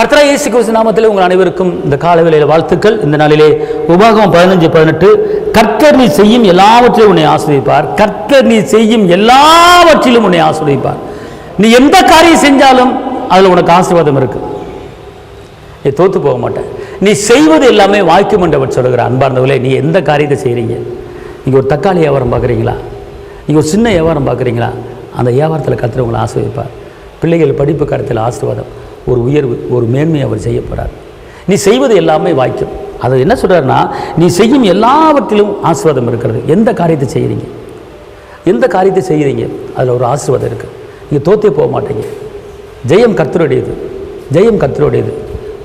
கர்த்தராகிய இயேசு கிறிஸ்து நாமத்திலே உங்கள் அனைவருக்கும் இந்த காலவேளையில வாழ்த்துக்கள். இந்த நாளிலே உபாகமம் 15:18 கர்த்தர் நீ செய்யும் எல்லாவற்றிலும் உன்னை ஆசீர்வதிப்பார். கர்த்தர் நீ செய்யும் எல்லாவற்றிலும் உன்னை ஆசீர்வதிப்பார். நீ எந்த காரியம் செஞ்சாலும் அதில் உனக்கு ஆசீர்வாதம் இருக்கு. நீ தோத்து போக மாட்டேன். நீ செய்வது எல்லாமே வாய்க்கும் என்றவர் சொல்லுகிற அன்பார்ந்தவர்களே, நீ எந்த காரியத்தை செய்கிறீங்க? நீங்கள் ஒரு தக்காளி வியாபாரம் பார்க்குறீங்களா? நீங்கள் ஒரு சின்ன வியாபாரம் பார்க்குறீங்களா? அந்த வியாபாரத்தில் கர்த்தர் உங்களை ஆசீர்வதிப்பார். பிள்ளைகள் படிப்பு காரியத்தில் ஆசீர்வாதம், ஒரு உயர்வு, ஒரு மேன்மையை அவர் செய்ய போகிறார். நீ செய்வது எல்லாமே வாய்க்கும். அதை என்ன சொல்கிறாருன்னா, நீ செய்யும் எல்லாவற்றிலும் ஆசீர்வாதம் இருக்கிறது. எந்த காரியத்தை செய்கிறீங்க, எந்த காரியத்தை செய்கிறீங்க அதில் ஒரு ஆசீர்வாதம் இருக்குது. நீங்கள் தோற்றே போக மாட்டீங்க. ஜெயம் கர்த்தருடையது, ஜெயம் கர்த்தருடையது.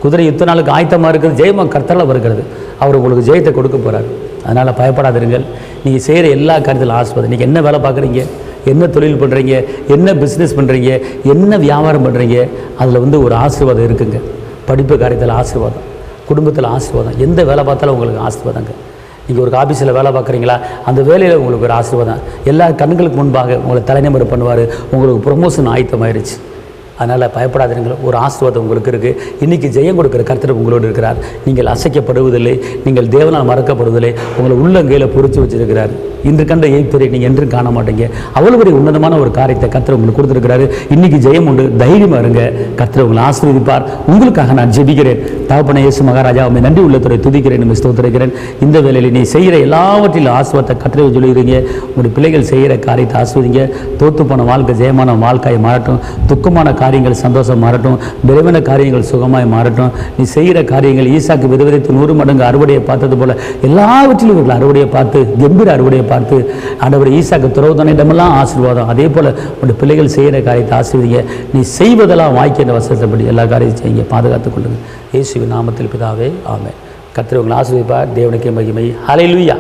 குதிரை யுத்த நாளுக்கு ஆயத்தமாக இருக்கிறது, ஜெயமாக கர்த்தரால் வருகிறது. அவர் உங்களுக்கு ஜெயத்தை கொடுக்க போகிறார். அதனால் பயப்படாதிருங்கள். நீங்கள் செய்கிற எல்லா காரியத்திலும் ஆசீர்வாதம். நீங்கள் என்ன வேலை பார்க்குறீங்க, என்ன தொழில் பண்ணுறீங்க, என்ன பிஸ்னஸ் பண்ணுறீங்க, என்ன வியாபாரம் பண்ணுறீங்க, அதில் ஒரு ஆசீர்வாதம் இருக்குங்க. படிப்பு காரியத்தில் ஆசீர்வாதம், குடும்பத்தில் ஆசீர்வாதம், எந்த வேலை பார்த்தாலும் உங்களுக்கு ஆசீர்வாதங்க. நீங்கள் ஒரு ஆஃபீஸில் வேலை பார்க்குறீங்களா, அந்த வேலையில் உங்களுக்கு ஒரு ஆசீர்வாதம். எல்லா கண்களுக்கு முன்பாக உங்களை தலைநிமிர பண்ணுவார். உங்களுக்கு ப்ரொமோஷன் ஆயத்தமாயிருச்சு. அதனால் பயப்படாதீர்கள். ஒரு ஆசீர்வாதம் உங்களுக்கு இருக்குது. இன்றைக்கி ஜெயம் கொடுக்குற கர்த்தர் உங்களோடு இருக்கிறார். நீங்கள் அசைக்கப்படுவதில்லை, நீங்கள் தேவனால் மறக்கப்படுவதில்லை. உங்களை உள்ளங்கையில் பொறிச்சு வச்சிருக்கிறார். இன்று கண்ட எய்த்தரை நீங்கள் என்றும் காண மாட்டீங்க. அவ்வளோ ஒரு உன்னதமான ஒரு காரியத்தை கர்த்தர் உங்களுக்கு கொடுத்துருக்கிறாரு. இன்றைக்கி ஜெயம் உண்டு. தைரியமாக இருங்க. கர்த்தர் உங்களை ஆசீர்வதிப்பார். உங்களுக்காக நான் ஜெபிக்கிறேன். தகப்பனே இயேசு மகாராஜா, உண்மை நன்றி உள்ளத்துறை துதிக்கிறேன், ஸ்தோத்திரிக்கிறேன். இந்த வேளையில் நீ செய்கிற எல்லாவற்றிலும் ஆசீர்வாதத்தை கர்த்தரை சொல்லிடுறீங்க. உங்களுடைய பிள்ளைகள் செய்கிற காரியத்தை ஆசீர்வதிங்க. தோற்று போன வாழ்க்கை ஜெயமான வாழ்க்கையை மாறட்டும். துக்கமான காரியங்கள் சந்தோஷம் மாறட்டும். விரைவான காரியங்கள் சுகமாய் மாறட்டும். நீ செய்கிற காரியங்கள் ஈசாக்கு விதவிதைத்து 100 மடங்கு அறுவடையை பார்த்தது போல எல்லாவற்றிலும் இவர்கள் அறுவடையை பார்த்து, கம்பீர அறுவடையை பார்த்து, ஆண்டவர் ஈசாக்கு துறவுதனிடமெல்லாம் ஆசீர்வாதம். அதே போல உங்களுடைய பிள்ளைகள் செய்கிற காரியத்தை ஆசீர்வதிங்க. நீ செய்வதெல்லாம் வாய்க்கின்ற வசதிப்படி எல்லா காரியத்தையும் செய்யுங்க. பாதுகாத்துக் கொள்ளுங்கள். இயேசுவின் நாமத்தில் பிதாவே, ஆமென். கர்த்தர் உங்களை ஆசீர்வதிப்பார். தேவனுக்கே மகிமை. ஹல்லேலூயா.